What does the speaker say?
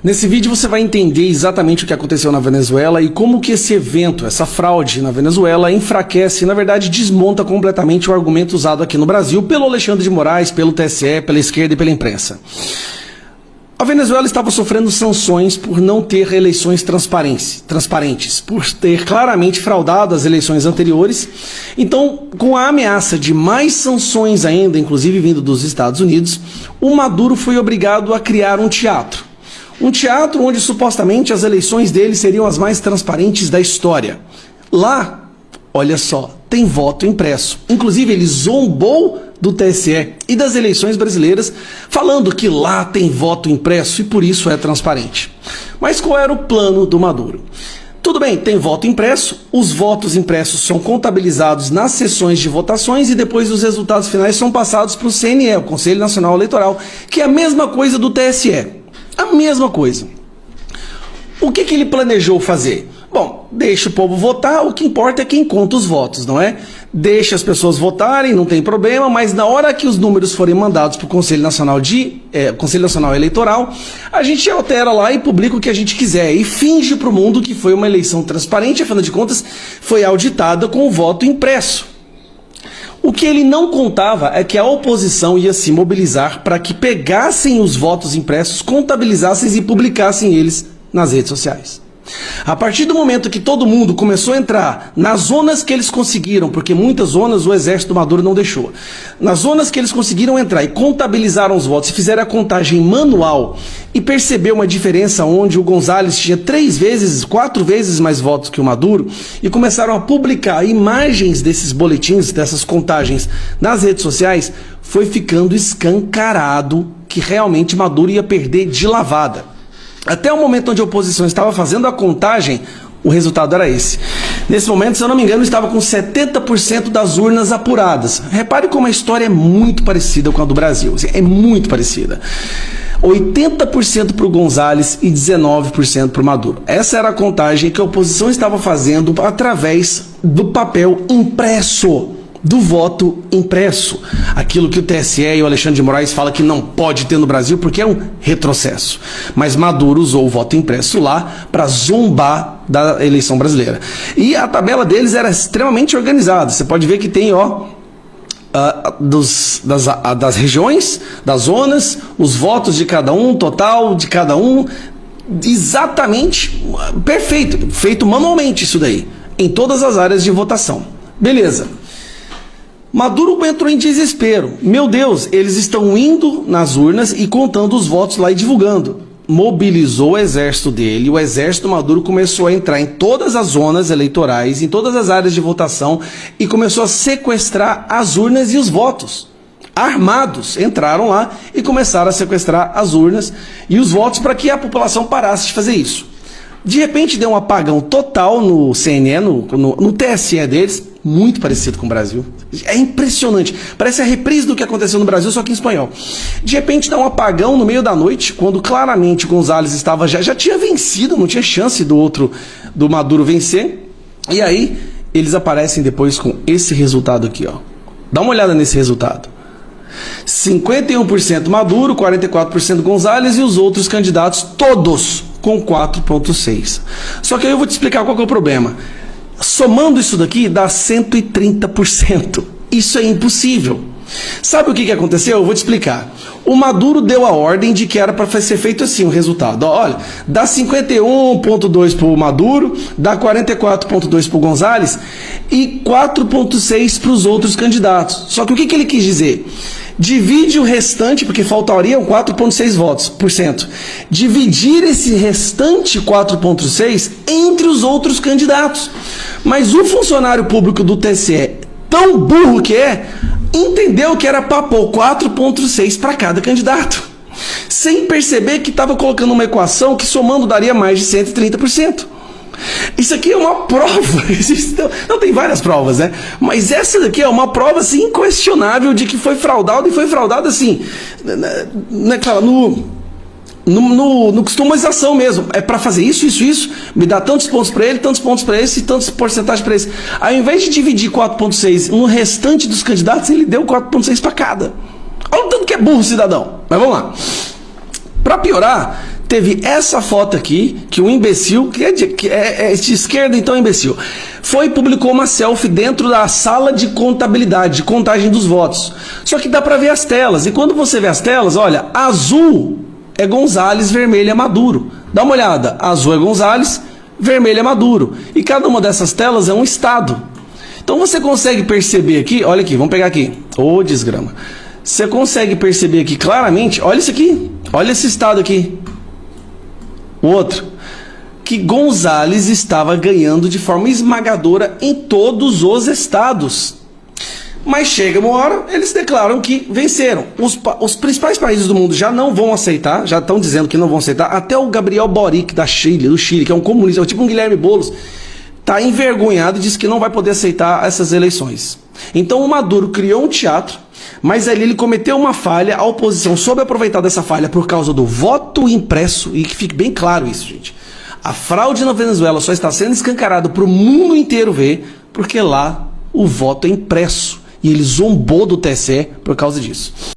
Nesse vídeo você vai entender exatamente o que aconteceu na Venezuela e como que esse evento, essa fraude na Venezuela enfraquece e na verdade desmonta completamente o argumento usado aqui no Brasil pelo Alexandre de Moraes, pelo TSE, pela esquerda e pela imprensa. A Venezuela estava sofrendo sanções por não ter eleições transparentes, por ter claramente fraudado as eleições anteriores. Então, com a ameaça de mais sanções ainda, inclusive vindo dos Estados Unidos, o Maduro foi obrigado a criar um teatro. Um teatro onde supostamente as eleições dele seriam as mais transparentes da história. Lá, olha só, tem voto impresso. Inclusive ele zombou do TSE e das eleições brasileiras, falando que lá tem voto impresso e por isso é transparente. Mas qual era o plano do Maduro? Tudo bem, tem voto impresso, os votos impressos são contabilizados nas sessões de votações e depois os resultados finais são passados para o CNE, o Conselho Nacional Eleitoral, que é a mesma coisa do TSE. A mesma coisa. O que ele planejou fazer? Bom, deixa o povo votar, o que importa é quem conta os votos, não é? Deixa as pessoas votarem, não tem problema, mas na hora que os números forem mandados para o Conselho Nacional Eleitoral, a gente altera lá e publica o que a gente quiser e finge para o mundo que foi uma eleição transparente, afinal de contas, foi auditada com o voto impresso. O que ele não contava é que a oposição ia se mobilizar para que pegassem os votos impressos, contabilizassem e publicassem eles nas redes sociais. A partir do momento que todo mundo começou a entrar nas zonas que eles conseguiram, porque muitas zonas o exército Maduro não deixou, nas zonas que eles conseguiram entrar e contabilizaram os votos e fizeram a contagem manual e percebeu uma diferença onde o González tinha 4 vezes mais votos que o Maduro e começaram a publicar imagens desses boletins, dessas contagens nas redes sociais, foi ficando escancarado que realmente Maduro ia perder de lavada. Até o momento onde a oposição estava fazendo a contagem, o resultado era esse. Nesse momento, se eu não me engano, estava com 70% das urnas apuradas. Repare como a história é muito parecida com a do Brasil. É muito parecida. 80% para o González e 19% para o Maduro. Essa era a contagem que a oposição estava fazendo através do papel impresso. Do voto impresso, aquilo que o TSE e o Alexandre de Moraes fala que não pode ter no Brasil porque é um retrocesso. Mas Maduro usou o voto impresso lá para zombar da eleição brasileira. E a tabela deles era extremamente organizada. Você pode ver que tem, das regiões, das zonas, os votos de cada um, total de cada um, exatamente, perfeito, feito manualmente isso daí, em todas as áreas de votação. Beleza. Maduro entrou em desespero. Meu Deus, eles estão indo nas urnas e contando os votos lá e divulgando. Mobilizou o exército dele, o exército Maduro começou a entrar em todas as zonas eleitorais, em todas as áreas de votação e começou a sequestrar as urnas e os votos. Armados entraram lá e começaram a sequestrar as urnas e os votos para que a população parasse de fazer isso. De repente deu um apagão total no CNE, no TSE deles, muito parecido com o Brasil. É impressionante. Parece a reprise do que aconteceu no Brasil, só que em espanhol. De repente dá um apagão no meio da noite, quando claramente o González estava já tinha vencido, não tinha chance do Maduro vencer. E aí eles aparecem depois com esse resultado aqui, ó. Dá uma olhada nesse resultado. 51% Maduro, 44% González e os outros candidatos todos com 4,6%. Só que aí eu vou te explicar qual que é o problema. Somando isso daqui dá 130%. Isso é impossível. Sabe o que aconteceu? Eu vou te explicar. O Maduro deu a ordem de que era para ser feito assim o resultado. Olha, dá 51,2% para o Maduro, dá 44,2% para o González e 4,6% para os outros candidatos. Só que o que ele quis dizer? Divide o restante, porque faltariam 4,6%. Dividir esse restante 4,6% entre os outros candidatos. Mas o funcionário público do TSE, tão burro que é, entendeu que era para pôr 4,6% para cada candidato. Sem perceber que estava colocando uma equação que somando daria mais de 130%. Isso aqui é uma prova, não tem várias provas, né? Mas essa daqui é uma prova assim, inquestionável de que foi fraudado e foi fraudado assim, no customização mesmo. É para fazer isso, me dá tantos pontos para ele, tantos pontos para esse e tantos porcentagem para esse. Ao invés de dividir 4,6 no restante dos candidatos, ele deu 4,6 para cada. Olha o tanto que é burro, cidadão. Mas vamos lá. Para piorar, teve essa foto aqui, que o imbecil, que é de esquerda, então é imbecil, foi e publicou uma selfie dentro da sala de contabilidade, de contagem dos votos. Só que dá para ver as telas, e quando você vê as telas, olha, azul é Gonzalez, vermelho é Maduro. Dá uma olhada, azul é Gonzalez, vermelho é Maduro. E cada uma dessas telas é um estado. Então você consegue perceber aqui, olha aqui, vamos pegar aqui, ô desgrama. Você consegue perceber aqui claramente, olha isso aqui, olha esse estado aqui. O outro, que Gonzalez estava ganhando de forma esmagadora em todos os estados. Mas chega uma hora, eles declaram que venceram. Os principais países do mundo já não vão aceitar, já estão dizendo que não vão aceitar. Até o Gabriel Boric do Chile, que é um comunista, tipo um Guilherme Boulos, está envergonhado e diz que não vai poder aceitar essas eleições. Então o Maduro criou um teatro, mas ali ele cometeu uma falha, a oposição soube aproveitar dessa falha por causa do voto impresso, e que fique bem claro isso, gente. A fraude na Venezuela só está sendo escancarado para o mundo inteiro ver, porque lá o voto é impresso. E ele zombou do TSE por causa disso.